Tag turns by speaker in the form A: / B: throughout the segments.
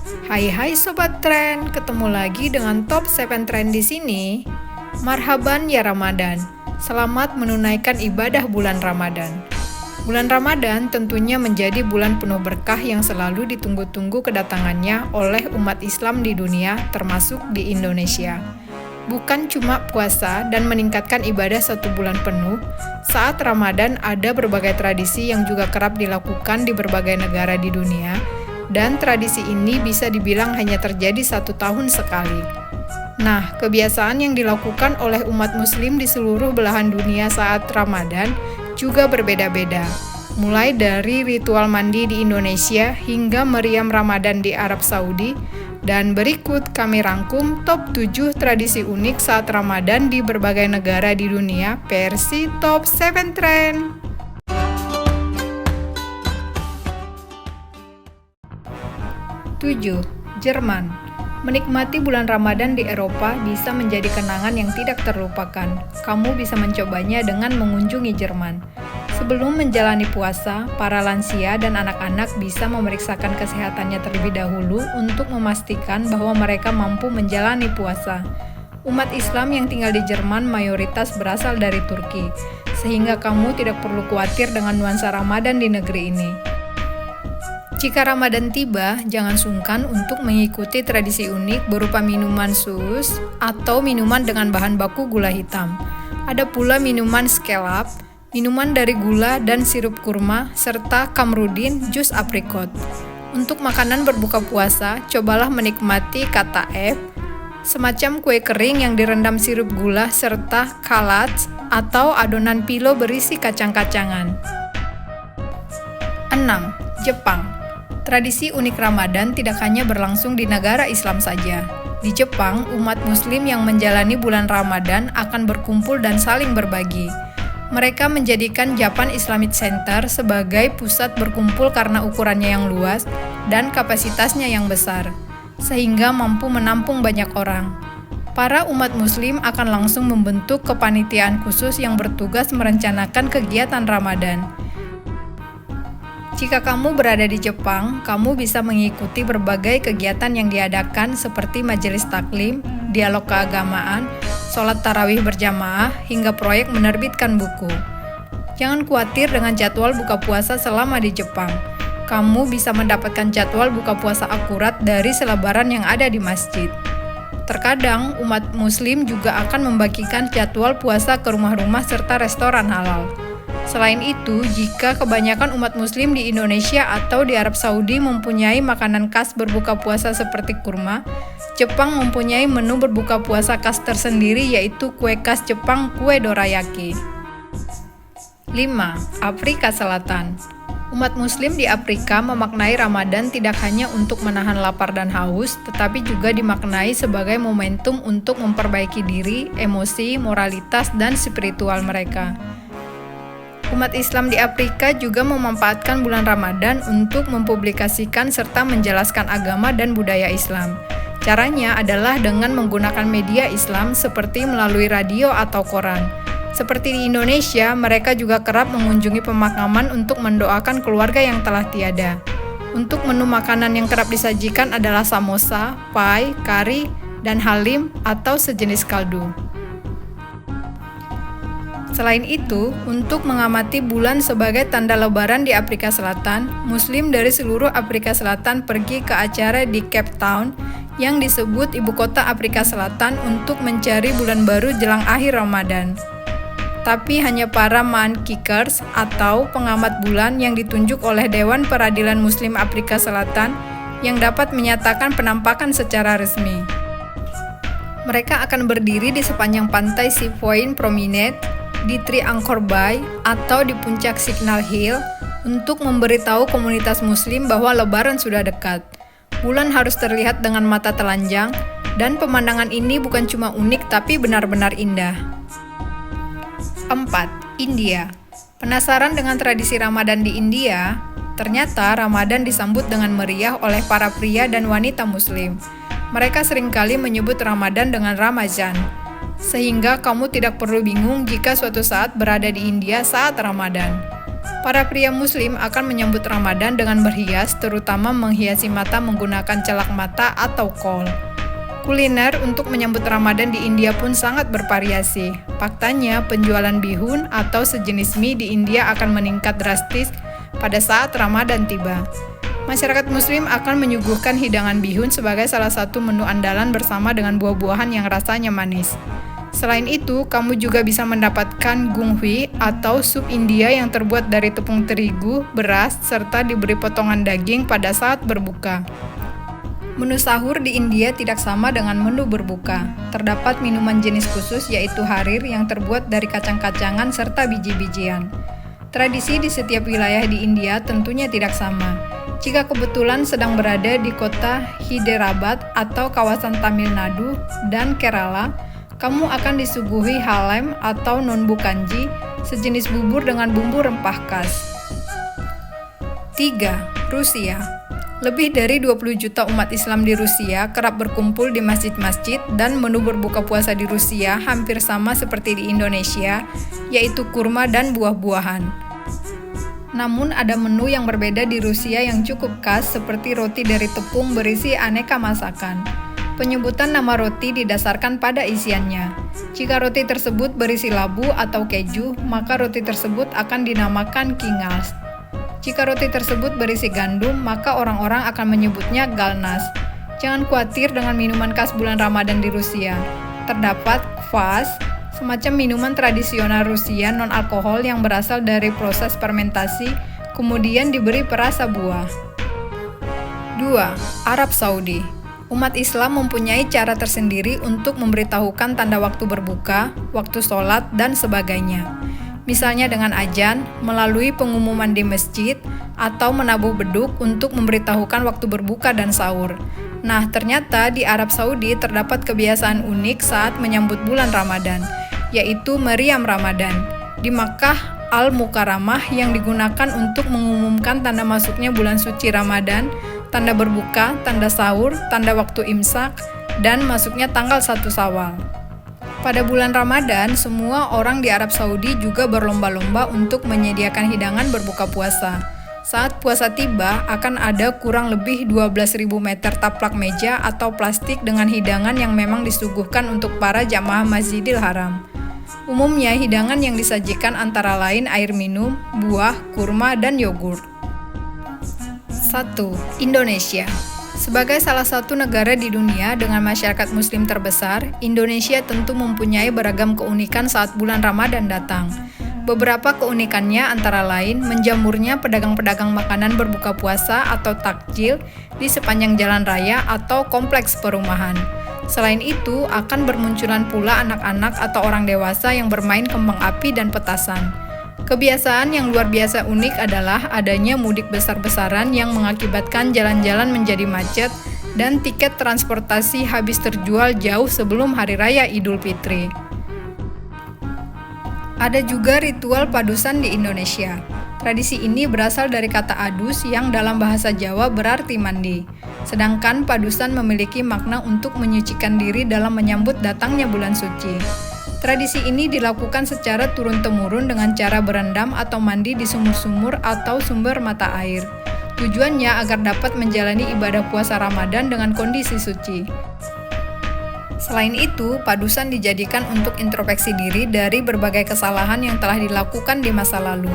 A: Hai Sobat Tren, ketemu lagi dengan Top 7 Tren di sini. Marhaban ya Ramadan, selamat menunaikan ibadah bulan Ramadan. Bulan Ramadan tentunya menjadi bulan penuh berkah yang selalu ditunggu-tunggu kedatangannya oleh umat Islam di dunia, termasuk di Indonesia. Bukan cuma puasa dan meningkatkan ibadah satu bulan penuh, saat Ramadan ada berbagai tradisi yang juga kerap dilakukan di berbagai negara di dunia, dan tradisi ini bisa dibilang hanya terjadi 1 tahun sekali. Nah, kebiasaan yang dilakukan oleh umat muslim di seluruh belahan dunia saat Ramadan juga berbeda-beda. Mulai dari ritual mandi di Indonesia hingga meriam Ramadan di Arab Saudi. Dan berikut kami rangkum top 7 tradisi unik saat Ramadan di berbagai negara di dunia versi Top 7 Trend. 7. Jerman. Menikmati bulan Ramadan di Eropa bisa menjadi kenangan yang tidak terlupakan. Kamu bisa mencobanya dengan mengunjungi Jerman. Sebelum menjalani puasa, para lansia dan anak-anak bisa memeriksakan kesehatannya terlebih dahulu untuk memastikan bahwa mereka mampu menjalani puasa. Umat Islam yang tinggal di Jerman mayoritas berasal dari Turki, sehingga kamu tidak perlu khawatir dengan nuansa Ramadan di negeri ini. Jika Ramadan tiba, jangan sungkan untuk mengikuti tradisi unik berupa minuman sus atau minuman dengan bahan baku gula hitam. Ada pula minuman skelap, minuman dari gula dan sirup kurma, serta kamrudin, jus aprikot. Untuk makanan berbuka puasa, cobalah menikmati kataef, semacam kue kering yang direndam sirup gula serta kalats atau adonan pilo berisi kacang-kacangan. 6. Jepang. Tradisi unik Ramadan tidak hanya berlangsung di negara Islam saja. Di Jepang, umat Muslim yang menjalani bulan Ramadan akan berkumpul dan saling berbagi. Mereka menjadikan Japan Islamic Center sebagai pusat berkumpul karena ukurannya yang luas dan kapasitasnya yang besar, sehingga mampu menampung banyak orang. Para umat Muslim akan langsung membentuk kepanitiaan khusus yang bertugas merencanakan kegiatan Ramadan. Jika kamu berada di Jepang, kamu bisa mengikuti berbagai kegiatan yang diadakan seperti majelis taklim, dialog keagamaan, sholat tarawih berjamaah, hingga proyek menerbitkan buku. Jangan khawatir dengan jadwal buka puasa selama di Jepang. Kamu bisa mendapatkan jadwal buka puasa akurat dari selebaran yang ada di masjid. Terkadang, umat muslim juga akan membagikan jadwal puasa ke rumah-rumah serta restoran halal. Selain itu, jika kebanyakan umat muslim di Indonesia atau di Arab Saudi mempunyai makanan khas berbuka puasa seperti kurma, Jepang mempunyai menu berbuka puasa khas tersendiri yaitu kue khas Jepang, kue dorayaki. 5. Afrika Selatan. Umat muslim di Afrika memaknai Ramadan tidak hanya untuk menahan lapar dan haus, tetapi juga dimaknai sebagai momentum untuk memperbaiki diri, emosi, moralitas, dan spiritual mereka. Umat Islam di Afrika juga memanfaatkan bulan Ramadan untuk mempublikasikan serta menjelaskan agama dan budaya Islam. Caranya adalah dengan menggunakan media Islam seperti melalui radio atau koran. Seperti di Indonesia, mereka juga kerap mengunjungi pemakaman untuk mendoakan keluarga yang telah tiada. Untuk menu makanan yang kerap disajikan adalah samosa, pai, kari, dan halim atau sejenis kaldu. Selain itu, untuk mengamati bulan sebagai tanda lebaran di Afrika Selatan, Muslim dari seluruh Afrika Selatan pergi ke acara di Cape Town yang disebut ibu kota Afrika Selatan untuk mencari bulan baru jelang akhir Ramadan. Tapi hanya para man-kickers atau pengamat bulan yang ditunjuk oleh Dewan Peradilan Muslim Afrika Selatan yang dapat menyatakan penampakan secara resmi. Mereka akan berdiri di sepanjang pantai Savoy Promenade, di Tri Angkor Bay atau di puncak Signal Hill untuk memberitahu komunitas muslim bahwa lebaran sudah dekat. Bulan harus terlihat dengan mata telanjang dan pemandangan ini bukan cuma unik tapi benar-benar indah. 4. India. Penasaran dengan tradisi Ramadan di India? Ternyata Ramadan disambut dengan meriah oleh para pria dan wanita muslim. Mereka seringkali menyebut Ramadan dengan Ramazan. Sehingga kamu tidak perlu bingung jika suatu saat berada di India saat Ramadan. Para pria muslim akan menyambut Ramadan dengan berhias, terutama menghiasi mata menggunakan celak mata atau kol. Kuliner untuk menyambut Ramadan di India pun sangat bervariasi. Faktanya, penjualan bihun atau sejenis mie di India akan meningkat drastis pada saat Ramadan tiba. Masyarakat muslim akan menyuguhkan hidangan bihun sebagai salah satu menu andalan bersama dengan buah-buahan yang rasanya manis. Selain itu, kamu juga bisa mendapatkan gunghui atau sup India yang terbuat dari tepung terigu, beras, serta diberi potongan daging pada saat berbuka. Menu sahur di India tidak sama dengan menu berbuka. Terdapat minuman jenis khusus yaitu harir yang terbuat dari kacang-kacangan serta biji-bijian. Tradisi di setiap wilayah di India tentunya tidak sama. Jika kebetulan sedang berada di kota Hyderabad atau kawasan Tamil Nadu dan Kerala, kamu akan disuguhi halem atau nonbu kanji, sejenis bubur dengan bumbu rempah khas. 3. Rusia. Lebih dari 20 juta umat Islam di Rusia kerap berkumpul di masjid-masjid dan menu berbuka puasa di Rusia hampir sama seperti di Indonesia, yaitu kurma dan buah-buahan. Namun ada menu yang berbeda di Rusia yang cukup khas seperti roti dari tepung berisi aneka masakan. Penyebutan nama roti didasarkan pada isiannya. Jika roti tersebut berisi labu atau keju, maka roti tersebut akan dinamakan kingals. Jika roti tersebut berisi gandum, maka orang-orang akan menyebutnya galnas. Jangan khawatir dengan minuman khas bulan Ramadan di Rusia. Terdapat kvass, semacam minuman tradisional Rusia non-alkohol yang berasal dari proses fermentasi, kemudian diberi perasa buah. 2. Arab Saudi. Umat Islam mempunyai cara tersendiri untuk memberitahukan tanda waktu berbuka, waktu sholat, dan sebagainya. Misalnya dengan azan, melalui pengumuman di masjid, atau menabuh beduk untuk memberitahukan waktu berbuka dan sahur. Nah, ternyata di Arab Saudi terdapat kebiasaan unik saat menyambut bulan Ramadan, yaitu meriam Ramadan. Di Makkah Al-Mukarramah yang digunakan untuk mengumumkan tanda masuknya bulan suci Ramadan, tanda berbuka, tanda sahur, tanda waktu imsak, dan masuknya tanggal 1 Syawal. Pada bulan Ramadan, semua orang di Arab Saudi juga berlomba-lomba untuk menyediakan hidangan berbuka puasa. Saat puasa tiba, akan ada kurang lebih 12.000 meter taplak meja atau plastik dengan hidangan yang memang disuguhkan untuk para jamaah Masjidil Haram. Umumnya, hidangan yang disajikan antara lain air minum, buah, kurma, dan yogurt. 1. Indonesia. Sebagai salah satu negara di dunia dengan masyarakat muslim terbesar, Indonesia tentu mempunyai beragam keunikan saat bulan Ramadan datang. Beberapa keunikannya antara lain menjamurnya pedagang-pedagang makanan berbuka puasa atau takjil di sepanjang jalan raya atau kompleks perumahan. Selain itu, akan bermunculan pula anak-anak atau orang dewasa yang bermain kembang api dan petasan. Kebiasaan yang luar biasa unik adalah adanya mudik besar-besaran yang mengakibatkan jalan-jalan menjadi macet dan tiket transportasi habis terjual jauh sebelum Hari Raya Idul Fitri. Ada juga ritual padusan di Indonesia. Tradisi ini berasal dari kata adus yang dalam bahasa Jawa berarti mandi. Sedangkan padusan memiliki makna untuk menyucikan diri dalam menyambut datangnya bulan suci. Tradisi ini dilakukan secara turun-temurun dengan cara berendam atau mandi di sumur-sumur atau sumber mata air. Tujuannya agar dapat menjalani ibadah puasa Ramadan dengan kondisi suci. Selain itu, padusan dijadikan untuk introspeksi diri dari berbagai kesalahan yang telah dilakukan di masa lalu.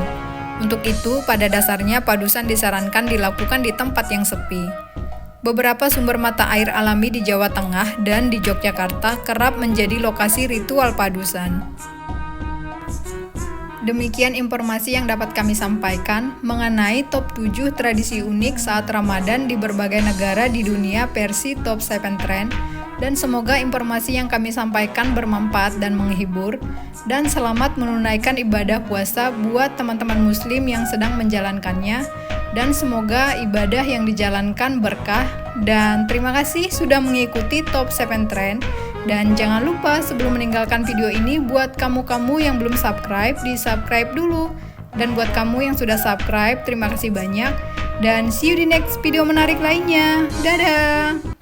A: Untuk itu, pada dasarnya padusan disarankan dilakukan di tempat yang sepi. Beberapa sumber mata air alami di Jawa Tengah dan di Yogyakarta kerap menjadi lokasi ritual padusan. Demikian informasi yang dapat kami sampaikan mengenai top 7 tradisi unik saat Ramadan di berbagai negara di dunia versi Top 7 Trend, dan semoga informasi yang kami sampaikan bermanfaat dan menghibur, dan selamat menunaikan ibadah puasa buat teman-teman muslim yang sedang menjalankannya, dan semoga ibadah yang dijalankan berkah, dan terima kasih sudah mengikuti Top 7 Trend. Dan jangan lupa sebelum meninggalkan video ini, buat kamu-kamu yang belum subscribe, di-subscribe dulu. Dan buat kamu yang sudah subscribe, terima kasih banyak. Dan see you di next video menarik lainnya. Dadah!